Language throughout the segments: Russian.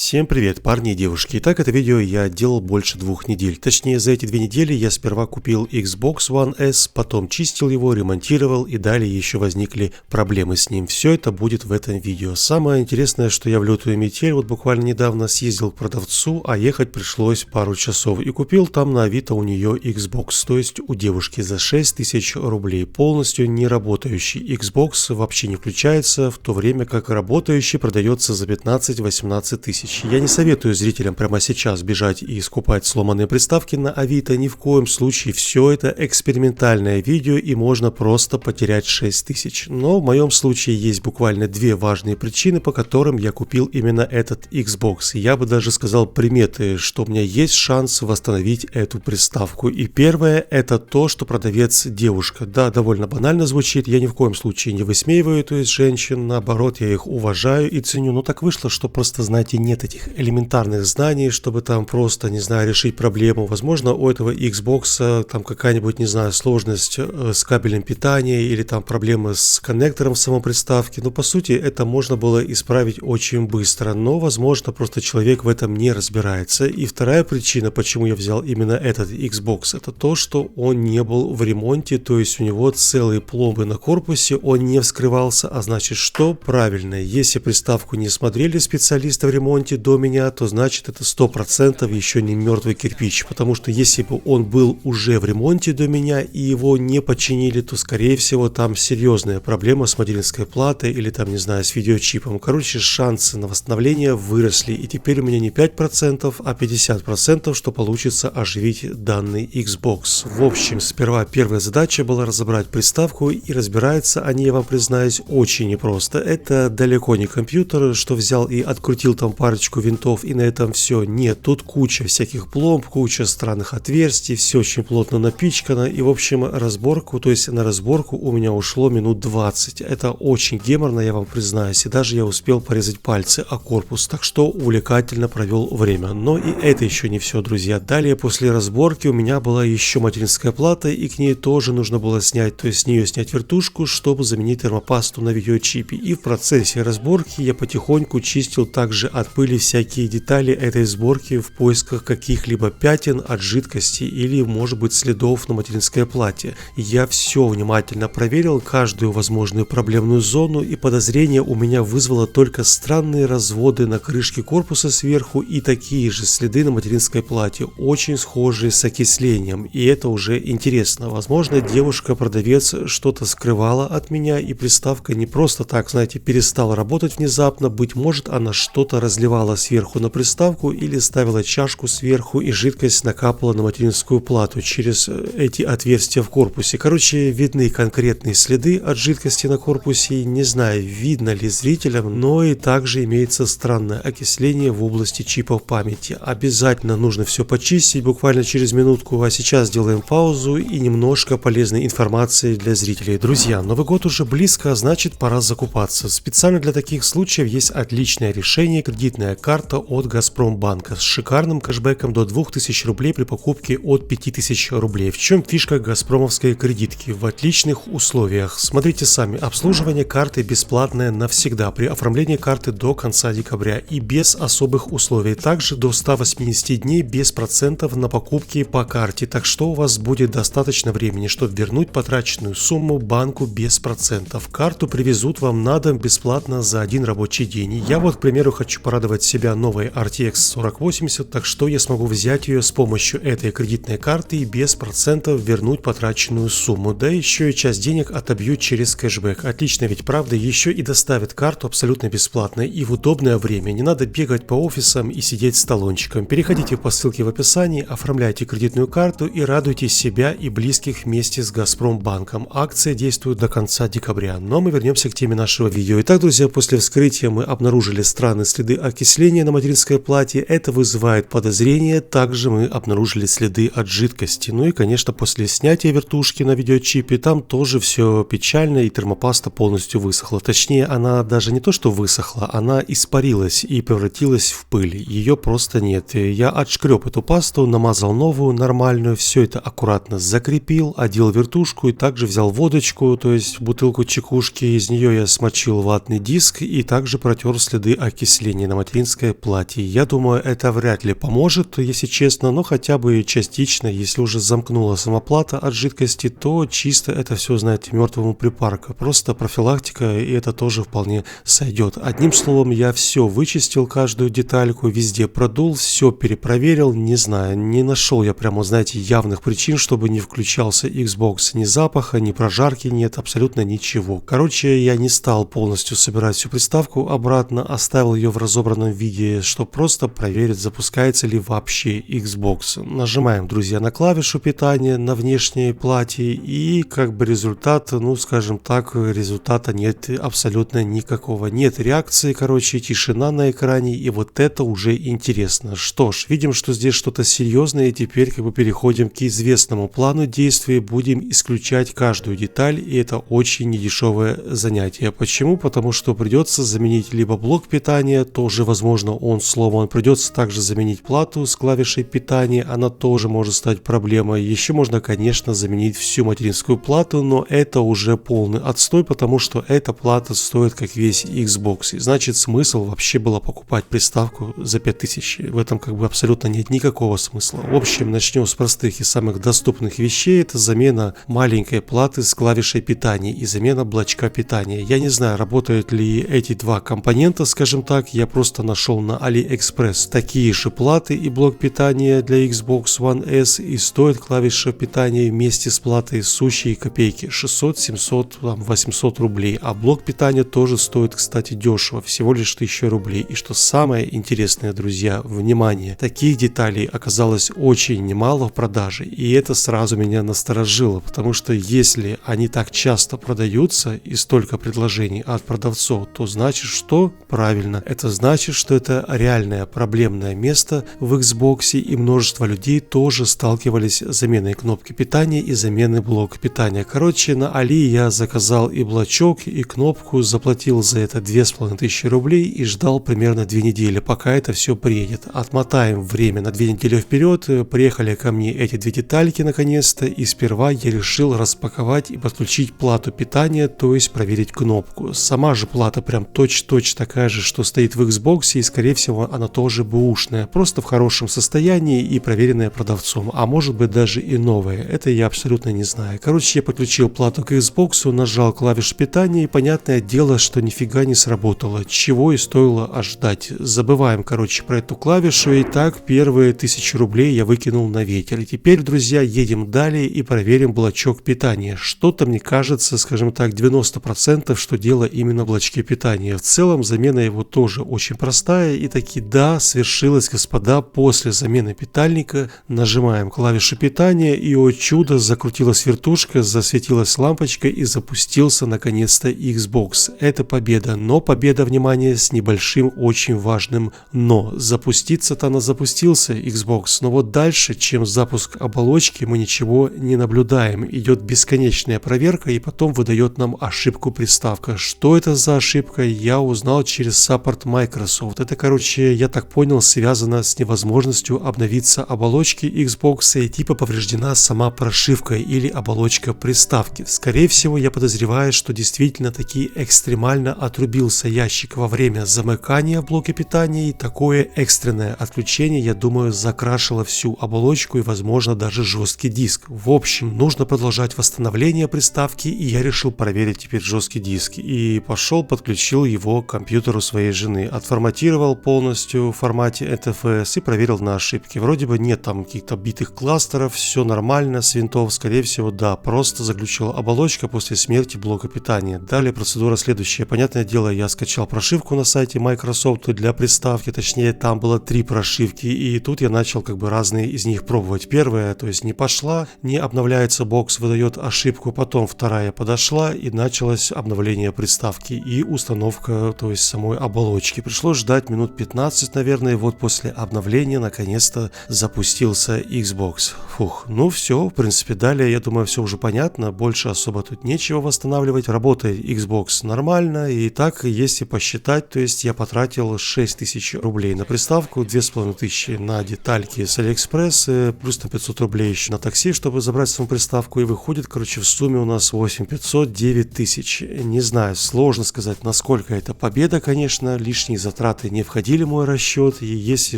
Всем привет, парни и девушки. Итак, это видео я делал больше 2 недель. Точнее, за эти 2 недели я сперва купил Xbox One S, потом чистил его, ремонтировал и далее еще возникли проблемы с ним. Все это будет в этом видео. Самое интересное, что я в лютую метель вот буквально недавно съездил к продавцу, а ехать пришлось пару часов. И купил там на Авито у нее Xbox, то есть у девушки за 6000 рублей. Полностью не работающий Xbox вообще не включается, в то время как работающий продается за 15-18 тысяч. Я не советую зрителям прямо сейчас бежать и скупать сломанные приставки на Авито, ни в коем случае. Все это экспериментальное видео и можно просто потерять 6000. Но в моем случае есть буквально 2 важные причины, по которым я купил именно этот Xbox. Я бы даже сказал приметы, что у меня есть шанс восстановить эту приставку. И первое — это то, что продавец девушка. Да, довольно банально звучит, я ни в коем случае не высмеиваю, то есть женщин, наоборот, я их уважаю и ценю. Но так вышло, что просто, знаете, нет этих элементарных знаний, чтобы там просто, не знаю, решить проблему. Возможно, у этого Xbox там какая-нибудь, не знаю, сложность с кабелем питания или там проблемы с коннектором в самой приставке. Но по сути это можно было исправить очень быстро, но возможно просто человек в этом не разбирается. И вторая причина, почему я взял именно этот Xbox, это то, что он не был в ремонте, то есть у него целые пломбы на корпусе, он не вскрывался, а значит что? Правильно, если приставку не смотрели специалисты в ремонте до меня, то значит это 100% еще не мертвый кирпич, потому что если бы он был уже в ремонте до меня и его не починили, то скорее всего там серьезная проблема с материнской платой или там, не знаю, с видеочипом. Короче, шансы на восстановление выросли, и теперь у меня не 5%, а 50%, что получится оживить данный Xbox. В общем, сперва первая задача была разобрать приставку, и разбирается они, я вам признаюсь, очень непросто. Это далеко не компьютер, что взял и открутил там парочку винтов и на этом все. Нет, тут куча всяких пломб, куча странных отверстий, все очень плотно напичкано, и в общем разборку, то есть на разборку у меня ушло минут 20. Это очень геморно, я вам признаюсь, и даже я успел порезать пальцы о корпус, так что увлекательно провел время. Но и это еще не все, друзья. Далее после разборки у меня была еще материнская плата, и к ней тоже нужно было снять, то есть с нее снять вертушку, чтобы заменить термопасту на видеочипе. И в процессе разборки я потихоньку чистил также от пыли всякие детали этой сборки в поисках каких-либо пятен от жидкости или, может быть, следов на материнской плате. Я все внимательно проверил, каждую возможную проблемную зону, и подозрение у меня вызвало только странные разводы на крышке корпуса сверху и такие же следы на материнской плате, очень схожие с окислением, и это уже интересно. Возможно, девушка-продавец что-то скрывала от меня, и приставка не просто так, знаете, перестала работать внезапно, быть может, она что-то разливала сверху на приставку или ставила чашку сверху, и жидкость накапала на материнскую плату через эти отверстия в корпусе. Короче, видны конкретные следы от жидкости на корпусе, не знаю, видно ли зрителям, но и также имеется странное окисление в области чипов памяти. Обязательно нужно все почистить буквально через минутку, а сейчас делаем паузу и немножко полезной информации для зрителей. Друзья, Новый год уже близко, а значит пора закупаться. Специально для таких случаев есть отличное решение — кредитная карта от Газпромбанка с шикарным кэшбэком до 2000 рублей при покупке от 5000 рублей. В чем фишка газпромовской кредитки? В отличных условиях. Смотрите сами, обслуживание карты бесплатное навсегда при оформлении карты до конца декабря и без особых условий. Также до 180 дней без процентов на покупки по карте, так что у вас будет достаточно времени, чтобы вернуть потраченную сумму банку без процентов. Карту привезут вам на дом бесплатно за 1 рабочий день. Я вот, к примеру, хочу порадовать себя новой RTX 4080, так что я смогу взять ее с помощью этой кредитной карты и без процентов вернуть потраченную сумму. Да еще и часть денег отобью через кэшбэк. Отлично, ведь правда, еще и доставят карту абсолютно бесплатно и в удобное время. Не надо бегать по офисам и сидеть с талончиком. Переходите по ссылке в описании, оформляйте кредитную карту и радуйте себя и близких вместе с Газпромбанком. Акция действует до конца декабря. Но мы вернемся к теме нашего видео. Итак, друзья, после вскрытия мы обнаружили странные следы окисления на материнской плате. Это вызывает подозрение. Также мы обнаружили следы от жидкости. Ну и, конечно, после снятия вертушки на видеочипе там тоже все печально, и термопаста полностью высохла. Точнее, она даже не то что высохла, она испарилась и превратилась в пыль. Ее просто нет. Я отшкреб эту пасту, намазал новую, нормальную, все это аккуратно закрепил, одел вертушку и также взял водочку, то есть бутылку чекушки. Из нее я смочил ватный диск и также протер следы окисления на материнской материнской плате. Я думаю, это вряд ли поможет, если честно, но хотя бы частично, если уже замкнула сама плата от жидкости, то чисто это все, знаете, мертвому припарка. Просто профилактика, и это тоже вполне сойдет. Одним словом, я все вычистил, каждую детальку, везде продул, все перепроверил, не знаю, не нашел я прямо, знаете, явных причин, чтобы не включался Xbox. Ни запаха, ни прожарки нет, абсолютно ничего. Короче, я не стал полностью собирать всю приставку обратно, оставил ее в разобранном виде, чтобы просто проверить, запускается ли вообще Xbox. Нажимаем, друзья, на клавишу питания на внешней плате, и как бы результат, ну скажем так, результата нет абсолютно никакого. Нет реакции, короче, тишина на экране, и вот это уже интересно. Что ж, видим, что здесь что-то серьезное, и теперь как бы переходим к известному плану действий, будем исключать каждую деталь, и это очень недешевое занятие. Почему? Потому что придется заменить либо блок питания, тоже возможно он сломан, придется также заменить плату с клавишей питания, она тоже может стать проблемой. Еще можно, конечно, заменить всю материнскую плату, но это уже полный отстой, потому что эта плата стоит как весь Xbox, и значит смысл вообще было покупать приставку за 5000, в этом как бы абсолютно нет никакого смысла. В общем, начнем с простых и самых доступных вещей, это замена маленькой платы с клавишей питания и замена блочка питания. Я не знаю, работают ли эти два компонента, скажем так, я просто нашел на AliExpress такие же платы и блок питания для Xbox One S, и стоит клавиша питания вместе с платой сущие копейки, 600, 700, 800 рублей, а блок питания тоже стоит, кстати, дешево, всего лишь 1000 рублей. И что самое интересное, друзья, внимание, таких деталей оказалось очень немало в продаже, и это сразу меня насторожило, потому что если они так часто продаются и столько предложений от продавцов, то значит, что правильно, это значит, что это реальное проблемное место в Xbox, и множество людей тоже сталкивались с заменой кнопки питания и заменой блока питания. Короче, на Али я заказал и блочок, и кнопку, заплатил за это 2500 рублей и ждал примерно 2 недели, пока это все приедет. Отмотаем время на 2 недели вперед, приехали ко мне эти две детальки наконец-то, и сперва я решил распаковать и подключить плату питания, то есть проверить кнопку. Сама же плата прям точь-точь такая же, что стоит в Xbox, и скорее всего она тоже бэушная, просто в хорошем состоянии и проверенная продавцом, а может быть даже и новая, это я абсолютно не знаю. Короче, я подключил плату к Xbox, нажал клавишу питания, и понятное дело, что нифига не сработало, чего и стоило ожидать. Забываем, короче, про эту клавишу, и так первые 1000 рублей я выкинул на ветер. И теперь, друзья, едем далее и проверим блочок питания. Что-то мне кажется, скажем так, 90%, что дело именно в блочке питания. В целом замена его тоже очень простая, и таки да, свершилось, господа, после замены питальника. Нажимаем клавишу питания, и о чудо, закрутилась вертушка, засветилась лампочка и запустился наконец-то Xbox. Это победа, но победа, внимание, с небольшим очень важным но. Запуститься-то она запустился Xbox, но вот дальше, чем запуск оболочки, мы ничего не наблюдаем. Идет бесконечная проверка, и потом выдает нам ошибку приставка. Что это за ошибка, я узнал через саппорт Microsoft. Это, короче, я так понял, связано с невозможностью обновиться оболочки Xbox, и типа повреждена сама прошивка или оболочка приставки. Скорее всего, я подозреваю, что действительно таки экстремально отрубился ящик во время замыкания в блоке питания, и такое экстренное отключение, я думаю, закрашило всю оболочку и, возможно, даже жесткий диск. В общем, нужно продолжать восстановление приставки, и я решил проверить теперь жесткий диск. И пошел, подключил его к компьютеру своей жены, отформатировал полностью в формате NTFS и проверил на ошибки. Вроде бы нет там каких-то битых кластеров, все нормально с винтов, скорее всего, да, просто заглючила оболочка после смерти блока питания. Далее процедура следующая. Понятное дело, я скачал прошивку на сайте Microsoft для приставки, точнее там было 3 прошивки, и тут я начал как бы разные из них пробовать. Первая, то есть не пошла, не обновляется бокс, выдает ошибку, потом вторая подошла, и началось обновление приставки и установка, то есть самой оболочки. Пришлось ждать минут 15, наверное, и вот после обновления наконец-то запустился Xbox. Фух, ну все, в принципе, далее, я думаю, все уже понятно, больше особо тут нечего восстанавливать. Работает Xbox нормально, и так, если посчитать, то есть я потратил 6000 рублей на приставку, 2500 на детальки с AliExpress, плюс там 500 рублей еще на такси, чтобы забрать саму приставку, и выходит, короче, в сумме у нас 8500, 9000. Не знаю, сложно сказать, насколько это победа, конечно, лишние затраты не входили в мой расчет, и если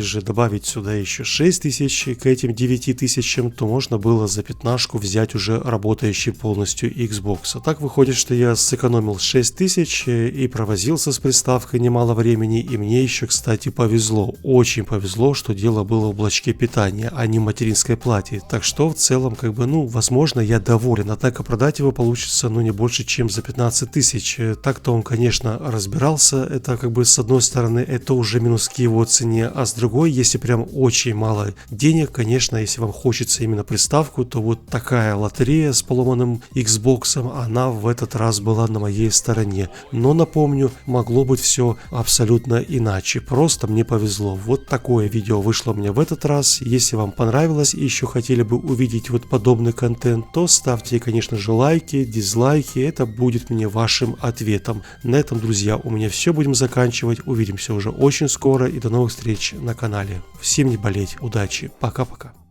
же добавить сюда еще 6000 к этим 9000, то можно было за 15 взять уже работающий полностью Xbox. А так выходит, что я сэкономил 6000 и провозился с приставкой немало времени, и мне еще, кстати, повезло, очень повезло, что дело было в блочке питания, а не в материнской плате. Так что в целом, как бы, ну, возможно, я доволен, однако продать его получится, ну, не больше, чем за 15 тысяч. Так-то он, конечно, разбирался, это как бы с одной стороны, это уже минус к его цене, а с другой, если прям очень мало денег, конечно, если вам хочется именно приставку, то вот такая лотерея с поломанным Xbox, она в этот раз была на моей стороне. Но напомню, могло быть все абсолютно иначе, просто мне повезло. Вот такое видео вышло у меня в этот раз. Если вам понравилось и еще хотели бы увидеть вот подобный контент, то ставьте, конечно же, лайки, дизлайки, это будет мне вашим ответом. На этом, друзья, у меня все, будем заканчивать, увидимся уже очень скоро и до новых встреч на канале. Всем не болеть, удачи, пока-пока.